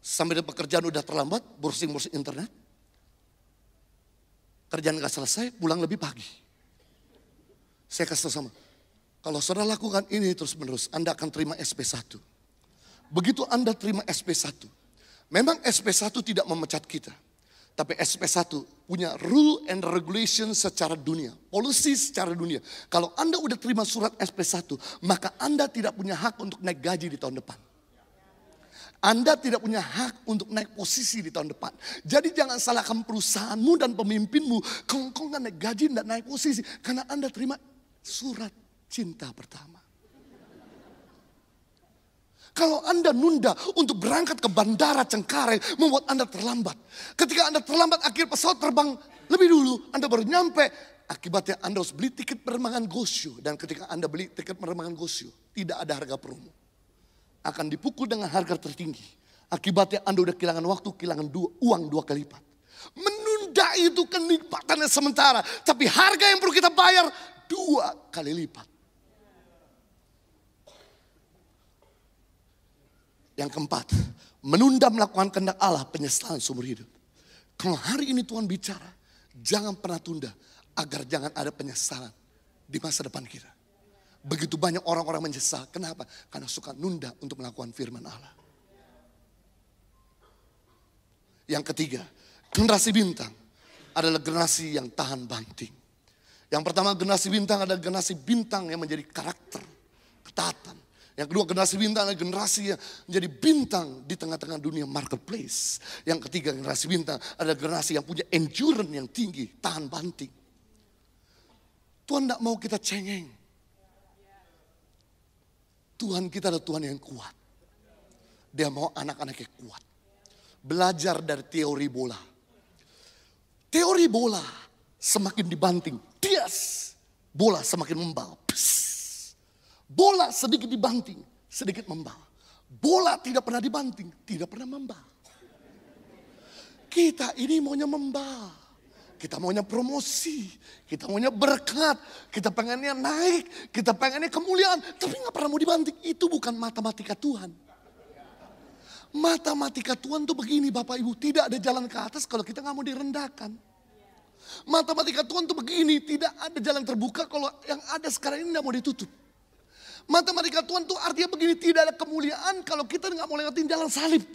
Sampai di pekerjaan udah terlambat, browsing internet. Kerjaan gak selesai, pulang lebih pagi. Saya kasih tahu sama, kalau saudara lakukan ini terus menerus, Anda akan terima SP1. Begitu Anda terima SP1, memang SP1 tidak memecat kita. Tapi SP1 punya rule and regulation secara dunia. Polisi secara dunia. Kalau Anda udah terima surat SP1, maka Anda tidak punya hak untuk naik gaji di tahun depan. Anda tidak punya hak untuk naik posisi di tahun depan. Jadi jangan salahkan perusahaanmu dan pemimpinmu. Kalau kau nggak naik gaji, nggak naik posisi. Karena Anda terima surat cinta pertama. Kalau Anda nunda untuk berangkat ke Bandara Cengkareng, membuat Anda terlambat. Ketika Anda terlambat, akhir pesawat terbang lebih dulu, Anda baru nyampe. Akibatnya Anda harus beli tiket penerbangan GoShow. Dan ketika Anda beli tiket penerbangan GoShow, tidak ada harga promo. Akan dipukul dengan harga tertinggi. Akibatnya Anda udah kehilangan waktu, kehilangan uang 2 kali lipat. Menunda itu kenikmatannya sementara. Tapi harga yang perlu kita bayar 2 kali lipat. Yang keempat, menunda melakukan kehendak Allah, penyesalan seumur hidup. Kalau hari ini Tuhan bicara, jangan pernah tunda agar jangan ada penyesalan di masa depan kita. Begitu banyak orang-orang menyesal. Kenapa? Karena suka nunda untuk melakukan firman Allah. Yang ketiga, generasi bintang adalah generasi yang tahan banting. Yang pertama, generasi bintang adalah generasi bintang yang menjadi karakter, ketaatan. Yang kedua, generasi bintang adalah generasi yang menjadi bintang di tengah-tengah dunia marketplace. Yang ketiga, generasi bintang adalah generasi yang punya endurance yang tinggi, tahan banting. Tuhan tidak mau kita cengeng. Tuhan kita adalah Tuhan yang kuat. Dia mau anak-anaknya kuat. Belajar dari teori bola. Teori bola semakin dibanting, bola semakin membal. Bola sedikit dibanting, sedikit membal. Bola tidak pernah dibanting, tidak pernah membal. Kita ini maunya membal. Kita maunya promosi, kita maunya berkat, kita pengennya naik, kita pengennya kemuliaan. Tapi gak pernah mau dibanting, itu bukan matematika Tuhan. Matematika Tuhan tuh begini Bapak Ibu, tidak ada jalan ke atas kalau kita gak mau direndahkan. Matematika Tuhan tuh begini, tidak ada jalan terbuka kalau yang ada sekarang ini gak mau ditutup. Matematika Tuhan tuh artinya begini, tidak ada kemuliaan kalau kita nggak mau lewatin jalan salib.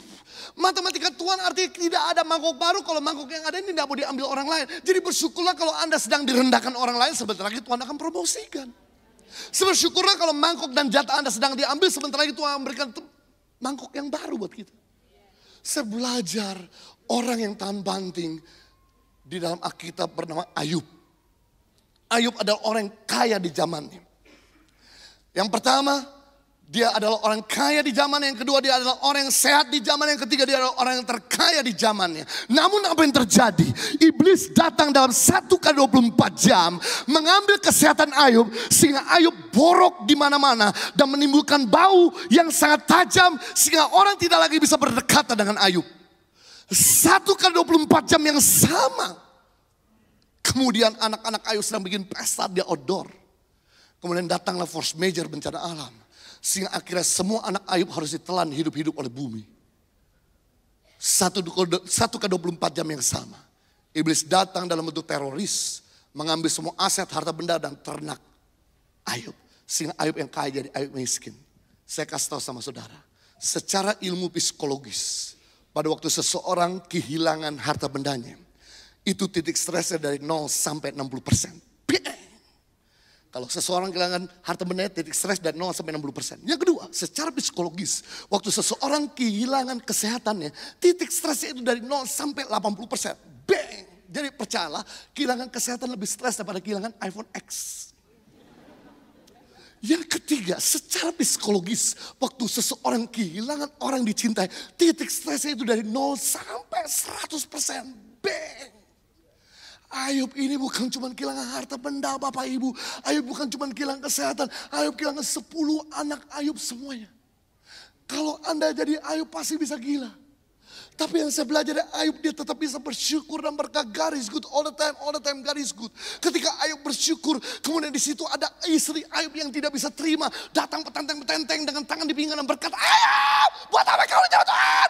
Matematika Tuhan artinya tidak ada mangkok baru kalau mangkok yang ada ini tidak mau diambil orang lain. Jadi bersyukurlah kalau Anda sedang direndahkan orang lain, sebentar lagi Tuhan akan promosikan. Bersyukurlah kalau mangkok dan jatah Anda sedang diambil, sebentar lagi Tuhan memberikan mangkok yang baru buat kita. Saya belajar orang yang tahan banting di dalam Alkitab bernama Ayub. Ayub adalah orang yang kaya di zamannya. Yang pertama, dia adalah orang kaya di zamannya. Yang kedua, dia adalah orang yang sehat di zamannya. Yang ketiga, dia adalah orang yang terkaya di zamannya. Namun apa yang terjadi? Iblis datang dalam 1x24 jam mengambil kesehatan Ayub sehingga Ayub borok di mana-mana dan menimbulkan bau yang sangat tajam sehingga orang tidak lagi bisa berdekatan dengan Ayub. 1x24 jam yang sama. Kemudian anak-anak Ayub sedang bikin pesta di outdoor. Kemudian datanglah force major bencana alam. Sehingga akhirnya semua anak Ayub harus ditelan hidup-hidup oleh bumi. 1x24 jam yang sama. Iblis datang dalam bentuk teroris. Mengambil semua aset, harta benda dan ternak Ayub. Sehingga Ayub yang kaya jadi Ayub miskin. Saya kasih tahu sama saudara. Secara ilmu psikologis. Pada waktu seseorang kehilangan harta bendanya. Itu titik stresnya dari 0 sampai 60%. Kalau seseorang kehilangan harta bendanya, titik stres dari 0 sampai 60%. Yang kedua, secara psikologis, waktu seseorang kehilangan kesehatannya, titik stresnya itu dari 0 sampai 80%. Bang! Jadi percayalah, kehilangan kesehatan lebih stres daripada kehilangan iPhone X. Yang ketiga, secara psikologis, waktu seseorang kehilangan orang dicintai, titik stresnya itu dari 0 sampai 100%. Bang! Ayub ini bukan cuma kehilangan harta benda Bapak Ibu. Ayub bukan cuma kehilangan kesehatan. Ayub kehilangan 10 anak Ayub semuanya. Kalau Anda jadi Ayub pasti bisa gila. Tapi yang saya belajar dari Ayub, dia tetap bisa bersyukur dan berkata God is good all the time God is good. Ketika Ayub bersyukur, kemudian di situ ada istri Ayub yang tidak bisa terima. Datang petenteng-petenteng dengan tangan di pinggang dan berkata, Ayub, buat apa kau jauh Tuhan?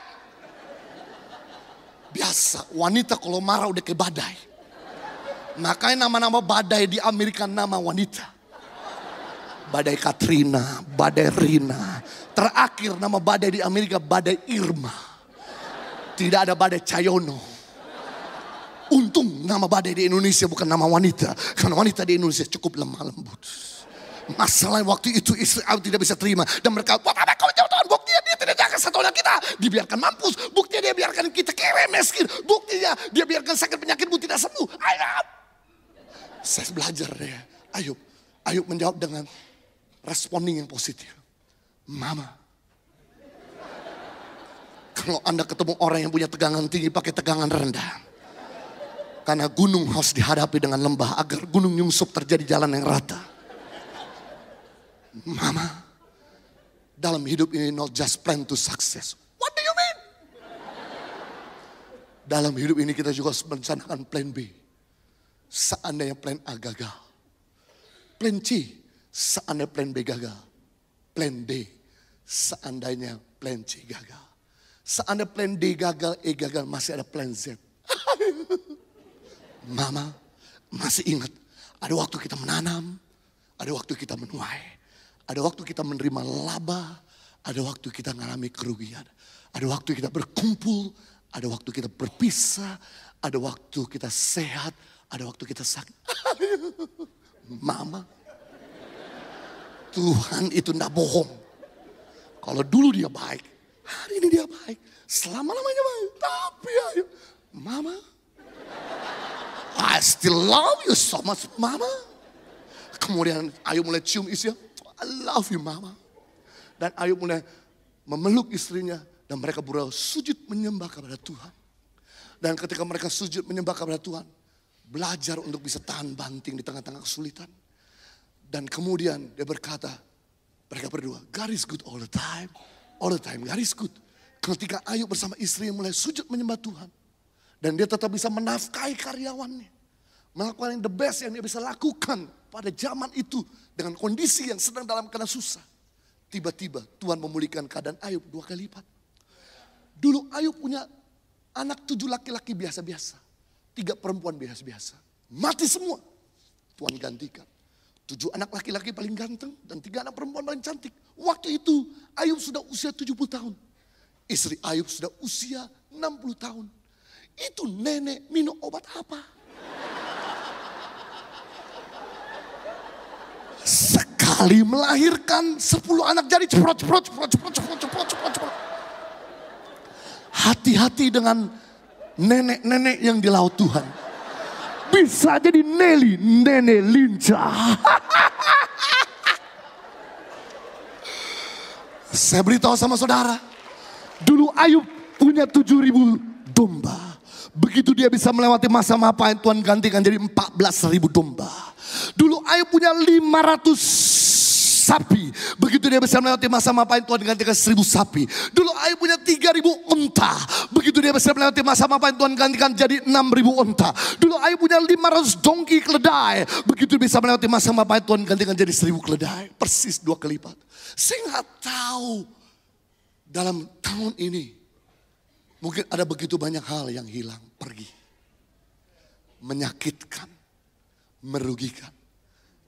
Biasa, wanita kalau marah udah kayak badai. Makanya nama-nama badai di Amerika nama wanita. Badai Katrina, badai Rina. Terakhir nama badai di Amerika badai Irma. Tidak ada badai Cayono. Untung nama badai di Indonesia bukan nama wanita. Karena wanita di Indonesia cukup lemah lembut. Masalah waktu itu istri Ayub tidak bisa terima. Dan mereka, buat apa kau jauh Tuhan? Buktinya dia tidak jaga satu anak kita. Dibiarkan mampus. Buktinya dia biarkan kita kere miskin. Buktinya dia biarkan sakit penyakitmu tidak sembuh. Ayub. Saya belajar deh, Ayub menjawab dengan responding yang positif. Mama, kalau Anda ketemu orang yang punya tegangan tinggi pakai tegangan rendah. Karena gunung harus dihadapi dengan lembah agar gunung nyungsep terjadi jalan yang rata. Mama, dalam hidup ini not just plan to success. What do you mean? Dalam hidup ini kita juga harus merencanakan plan B. Seandainya plan A gagal. Plan C, seandainya plan B gagal. Plan D, seandainya plan C gagal. Seandainya plan D gagal, E gagal, masih ada plan Z. Mama, masih ingat, ada waktu kita menanam, ada waktu kita menuai, ada waktu kita menerima laba, ada waktu kita mengalami kerugian, ada waktu kita berkumpul, ada waktu kita berpisah, ada waktu kita sehat, ada waktu kita sakit. Mama, Tuhan itu tidak bohong. Kalau dulu dia baik, hari ini dia baik, selama-lamanya baik. Tapi ayo, Mama, I still love you so much, Mama. Kemudian Ayub mulai cium istrinya, I love you, Mama. Dan Ayub mulai memeluk istrinya dan mereka berusaha sujud menyembah kepada Tuhan. Dan ketika mereka sujud menyembah kepada Tuhan, belajar untuk bisa tahan banting di tengah-tengah kesulitan. Dan kemudian dia berkata, mereka berdua, God is good all the time God is good. Ketika Ayub bersama istrinya mulai sujud menyembah Tuhan. Dan dia tetap bisa menafkahi karyawannya. Melakukan yang the best yang dia bisa lakukan pada zaman itu. Dengan kondisi yang sedang dalam keadaan susah. Tiba-tiba Tuhan memulihkan keadaan Ayub 2 kali lipat. Dulu Ayub punya anak 7 laki-laki biasa-biasa. 3 perempuan biasa-biasa. Mati semua. Tuhan gantikan. 7 anak laki-laki paling ganteng dan 3 anak perempuan paling cantik. Waktu itu Ayub sudah usia 70 tahun. Istri Ayub sudah usia 60 tahun. Itu nenek minum obat apa? Sekali melahirkan 10 anak jadi ceprot. Hati-hati dengan nenek-nenek yang di laut Tuhan. Bisa jadi Nelly, nenek lincah. Saya beritahu sama saudara, dulu Ayub punya 7.000 domba. Begitu dia bisa melewati masa mapain, Tuhan gantikan jadi 14.000 domba. Dulu Ayub punya 500 sapi. Begitu dia bisa melewati masa mapain, Tuhan gantikan 1.000 sapi. Dulu Ayub punya 3.000 unta. Begitu dia bisa melewati masa mapain, Tuhan gantikan jadi 6.000 unta. Dulu Ayub punya 500 dongki keledai. Begitu bisa melewati masa mapain, Tuhan gantikan jadi 1.000 keledai. Persis 2 kali lipat. Saya nggak tahu dalam tahun ini mungkin ada begitu banyak hal yang hilang, pergi. Menyakitkan, merugikan.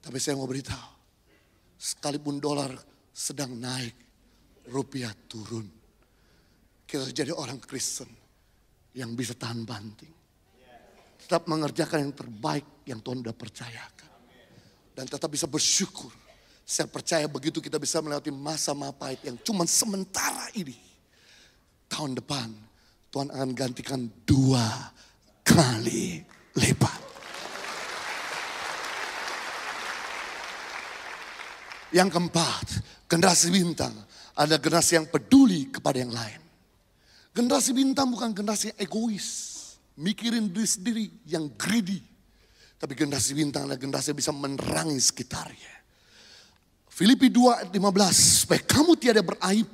Tapi saya mau beritahu, sekalipun dolar sedang naik, rupiah turun, kita jadi orang Kristen yang bisa tahan banting. Tetap mengerjakan yang terbaik yang Tuhan sudah percayakan. Dan tetap bisa bersyukur. Saya percaya begitu kita bisa melewati masa pahit yang cuma sementara ini. Tahun depan Tuhan akan gantikan 2 kali lipat. Yang keempat, generasi bintang ada generasi yang peduli kepada yang lain. Generasi bintang bukan generasi yang egois, mikirin diri sendiri, yang greedy. Tapi generasi bintang adalah generasi yang bisa menerangi sekitarnya. Filipi 2 ayat 15, supaya kamu tiada beraib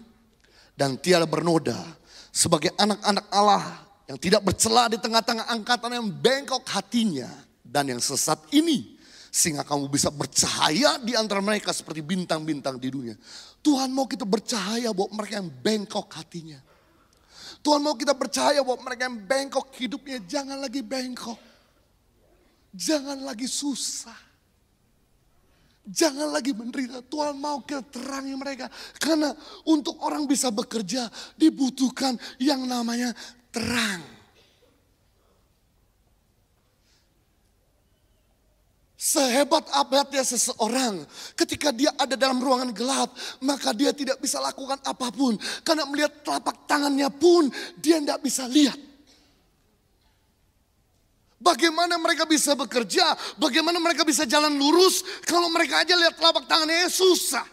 dan tiada bernoda sebagai anak-anak Allah yang tidak bercela di tengah-tengah angkatan yang bengkok hatinya dan yang sesat ini, sehingga kamu bisa bercahaya di antara mereka seperti bintang-bintang di dunia. Tuhan mau kita bercahaya buat mereka yang bengkok hatinya. Tuhan mau kita percaya bahwa mereka yang bengkok hidupnya jangan lagi bengkok. Jangan lagi susah. Jangan lagi menderita. Tuhan mau kita terangi mereka. Karena untuk orang bisa bekerja dibutuhkan yang namanya terang. Sehebat apanya seseorang, ketika dia ada dalam ruangan gelap, maka dia tidak bisa lakukan apapun. Karena melihat telapak tangannya pun dia tidak bisa lihat. Bagaimana mereka bisa bekerja, bagaimana mereka bisa jalan lurus, kalau mereka aja lihat telapak tangannya susah.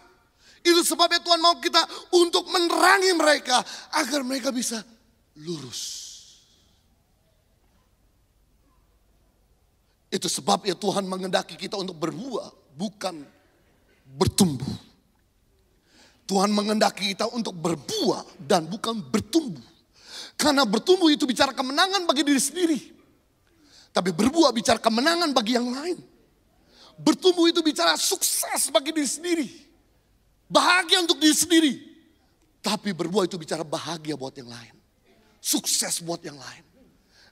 Itu sebabnya Tuhan mau kita untuk menerangi mereka, agar mereka bisa lurus. Itu sebabnya Tuhan mengendaki kita untuk berbuah, bukan bertumbuh. Tuhan mengendaki kita untuk berbuah dan bukan bertumbuh. Karena bertumbuh itu bicara kemenangan bagi diri sendiri. Tapi berbuah bicara kemenangan bagi yang lain. Bertumbuh itu bicara sukses bagi diri sendiri. Bahagia untuk diri sendiri. Tapi berbuah itu bicara bahagia buat yang lain. Sukses buat yang lain.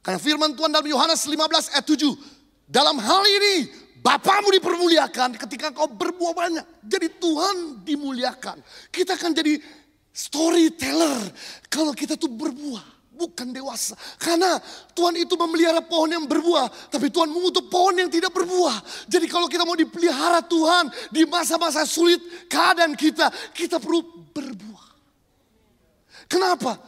Karena firman Tuhan dalam Yohanes 15 ayat 7. Dalam hal ini Bapamu dipermuliakan ketika kau berbuah banyak. Jadi Tuhan dimuliakan. Kita akan jadi storyteller kalau kita tuh berbuah. Bukan dewasa. Karena Tuhan itu memelihara pohon yang berbuah. Tapi Tuhan mengutuk pohon yang tidak berbuah. Jadi kalau kita mau dipelihara Tuhan di masa-masa sulit keadaan kita perlu berbuah. Kenapa?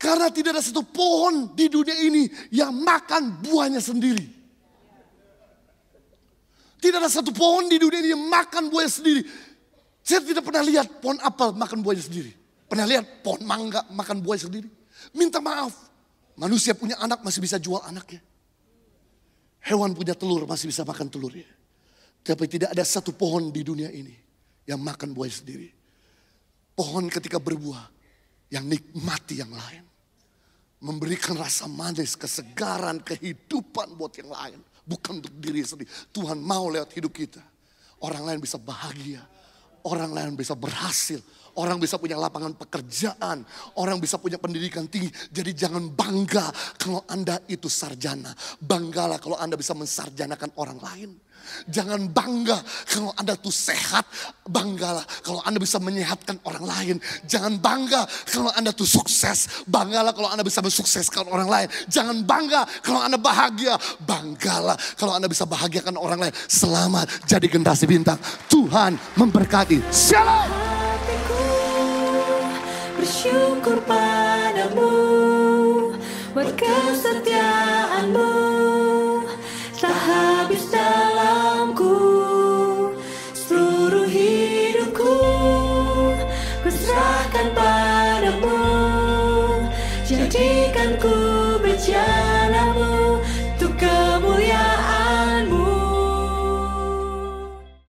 Karena tidak ada satu pohon di dunia ini yang makan buahnya sendiri. Tidak ada satu pohon di dunia ini yang makan buahnya sendiri. Saya tidak pernah lihat pohon apel makan buahnya sendiri. Pernah lihat pohon mangga makan buahnya sendiri. Minta maaf, manusia punya anak masih bisa jual anaknya. Hewan punya telur masih bisa makan telurnya. Tapi tidak ada satu pohon di dunia ini yang makan buahnya sendiri. Pohon ketika berbuah yang nikmati yang lain. Memberikan rasa manis, kesegaran, kehidupan buat yang lain. Bukan untuk diri sendiri. Tuhan mau lewat hidup kita. Orang lain bisa bahagia. Orang lain bisa berhasil. orang bisa punya lapangan pekerjaan, orang bisa punya pendidikan tinggi. Jadi jangan bangga kalau Anda itu sarjana. Banggalah kalau Anda bisa mensarjanakan orang lain. Jangan bangga kalau Anda tuh sehat. Banggalah kalau Anda bisa menyehatkan orang lain. Jangan bangga kalau Anda tuh sukses. Banggalah kalau Anda bisa mensukseskan orang lain. Jangan bangga kalau Anda bahagia. Banggalah kalau Anda bisa bahagiakan orang lain. Selamat jadi generasi bintang. Tuhan memberkati. Shalom. Hatiku bersyukur padamu buat kesetiaanmu tak habis dalamku. Seluruh hidupku ku serahkan padamu, jadikan ku